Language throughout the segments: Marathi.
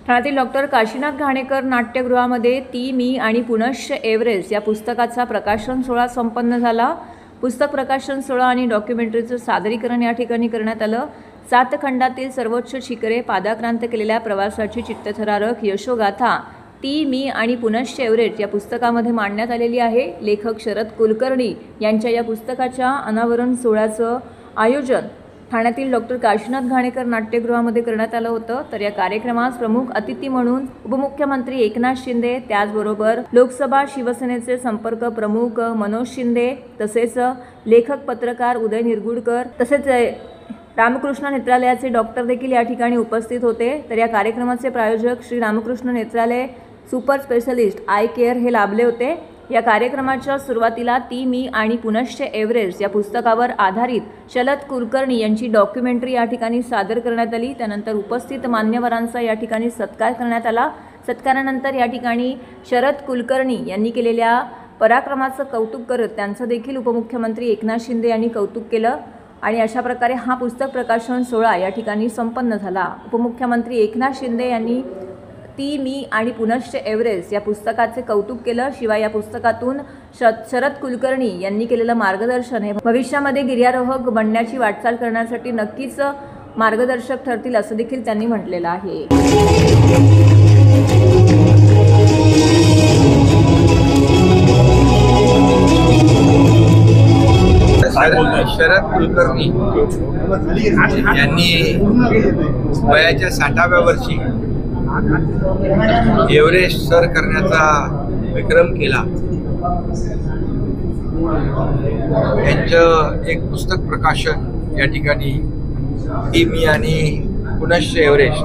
ठाण्यातील डॉक्टर काशीनाथ घाणेकर नाट्यगृहामध्ये ती मी आणि पुनश्च एव्हरेस्ट या पुस्तकाचा प्रकाशन सोहळा संपन्न झाला। पुस्तक प्रकाशन सोहळा आणि डॉक्युमेंटरीचं सादरीकरण या ठिकाणी करण्यात आलं। 7 खंडातील सर्वोच्च शिखरे पादाक्रांत केलेल्या प्रवासाची चित्तथरारक यशोगाथा ती मी आणि पुनश्च एव्हरेस्ट या पुस्तकामध्ये मांडण्यात आलेली आहे। लेखक शरद कुलकर्णी यांच्या या पुस्तकाच्या अनावरण सोहळ्याचं आयोजन ठाण्यातील डॉक्टर काशीनाथ घाणेकर नाट्यगृहामध्ये करण्यात आलं होतं। तर या कार्यक्रमास प्रमुख अतिथी म्हणून उपमुख्यमंत्री एकनाथ शिंदे, त्याचबरोबर लोकसभा शिवसेनेचे संपर्क प्रमुख मनोज शिंदे, तसेच लेखक पत्रकार उदय निरगुडकर, तसेच रामकृष्ण नेत्रालयाचे डॉक्टर देखील या ठिकाणी उपस्थित होते। तर या कार्यक्रमाचे प्रायोजक श्री रामकृष्ण नेत्रालय सुपर स्पेशलिस्ट आय केअर हे लाभले होते। या कार्यक्रमाच्या सुरुवातीला ती मी आणि पुनश्च एव्हरेस्ट या पुस्तकावर आधारित शरद कुलकर्णी यांची डॉक्युमेंटरी या ठिकाणी सादर करण्यात आली। त्यानंतर उपस्थित मान्यवरांचा या ठिकाणी सत्कार करण्यात आला। सत्कारानंतर या ठिकाणी शरद कुलकर्णी यांनी केलेल्या पराक्रमाचं कौतुक करत त्यांचं देखील उपमुख्यमंत्री एकनाथ शिंदे यांनी कौतुक केलं आणि अशा प्रकारे हा पुस्तक प्रकाशन सोहळा या ठिकाणी संपन्न झाला। उपमुख्यमंत्री एकनाथ शिंदे यांनी ती मी आणि पुनश्च एव्हरेस्ट या पुस्तकाचे कौतुक केलं। शिवाय या पुस्तकातून शरद कुलकर्णी यांनी केलेलं मार्गदर्शन हे भविष्यामध्ये गिर्यारोहक बनण्याची वाटचाल करण्यासाठी नक्कीच मार्गदर्शक ठरतील असं देखील त्यांनी म्हटलेलं आहे। शरद कुलकर्णी यांनी वयाच्या 60व्या वर्षी एव्हरेस्ट सर करण्याचा विक्रम केला। यांचं एक पुस्तक प्रकाशन या ठिकाणी ती मी आणि पुनश्च एव्हरेस्ट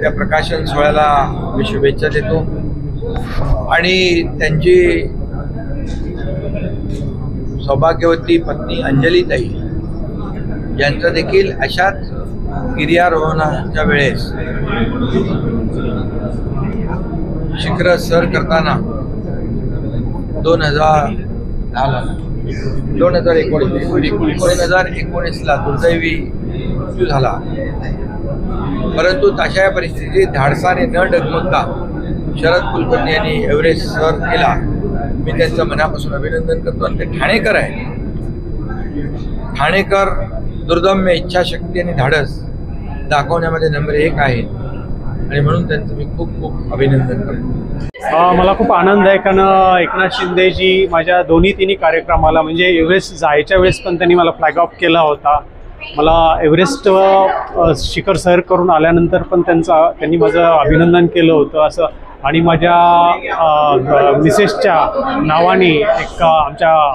त्या प्रकाशन सोहळ्याला मी शुभेच्छा देतो आणि त्यांची सौभाग्यवती पत्नी अंजलीताई यांचं देखील अशाच गिर्यारोहणाच्या वेळेस शिखर सर करताना 2019ला दुर्दैवी मृत्यू झाला। परंतु तशा परिस्थितीत धाडसाने न डगमगता शरद कुलकर्णी यांनी एव्हरेस्ट सर केला। मी त्यांचं मनापासून अभिनंदन करतो आणि ते ठाणेकर आहेत। ठाणेकर दुर्दम्य इच्छाशक्ती आणि धाडस दाखवण्यामध्ये नंबर 1 आहे आणि म्हणून त्यांचं मी खूप खूप अभिनंदन करतो। मला खूप आनंद आहे कारण एकनाथ शिंदेजी माझ्या तिन्ही कार्यक्रमाला म्हणजे एव्हरेस्ट जायच्या वेळेस पण त्यांनी मला फ्लॅग ऑफ केला होता। मला एव्हरेस्ट शिखर सर करून आल्यानंतर पण त्यांनी माझं अभिनंदन केलं होतं असं आणि माझ्या मिसेसच्या नावाने एक आमच्या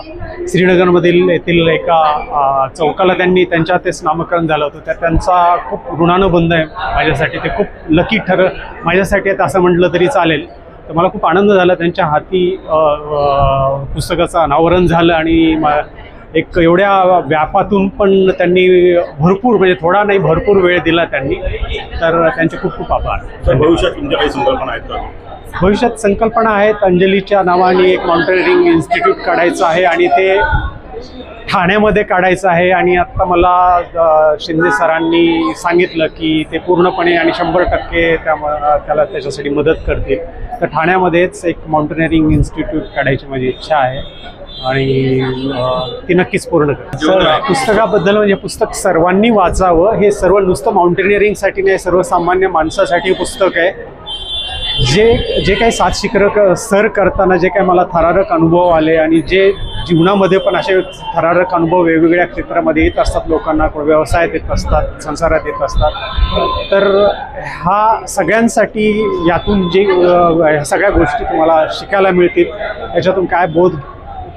श्रीनगरमधील येथील एका चौकाला त्यांनी त्यांच्या तेच नामकरण झालं होतं। तर त्यांचा खूप ऋणानुबंध आहे माझ्यासाठी। ते खूप लकी माझ्यासाठी आहेत असं म्हटलं तरी चालेल। तर मला खूप आनंद झाला त्यांच्या हाती पुस्तकाचं अनावरण झालं आणि एक एवढ्या व्यापातून पण त्यांनी भरपूर म्हणजे थोडा नाही भरपूर वेळ दिला त्यांनी। तर त्यांचे खूप खूप आभार। भविष्यात तुमच्या काही संकल्पना आहेत का? भविष्यात संकल्पना आहेत। अंजलीच्या नावाने एक माउंटेनिअरिंग इन्स्टिट्यूट काढायचं आहे आणि ते ठाण्यामध्ये काढायचं आहे आणि आत्ता मला शिंदे सरांनी सांगितलं की ते पूर्णपणे आणि 100% त्याला त्याच्यासाठी मदत करतील। तर ठाण्यामध्येच एक माउंटेनिअरिंग इन्स्टिट्यूट काढायची माझी इच्छा आहे आणि ती नक्कीच पूर्ण करेल। पुस्तकाबद्दल म्हणजे पुस्तक सर्वांनी वाचावं। हे सर्व नुसतं माउंटेनिअरिंगसाठी नाही, सर्वसामान्य माणसासाठी पुस्तक आहे। जे काही 7 शिखर सर करताना जे काही मला थरारक अनुभव आले आणि जे जीवनामध्ये पण असे थरारक अनुभव वेगवेगळ्या क्षेत्रामध्ये येत असतात, लोकांना व्यवसायात येत असतात, संसारात येत असतात। तर हा सगळ्यांसाठी यातून जे सगळ्या गोष्टी तुम्हाला शिकायला मिळतील, याच्यातून काय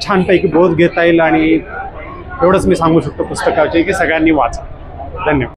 छानपैकी बोध घेता येईल आणि एवढंच मी सांगू शकतो पुस्तकाचे की सगळ्यांनी वाचा। धन्यवाद।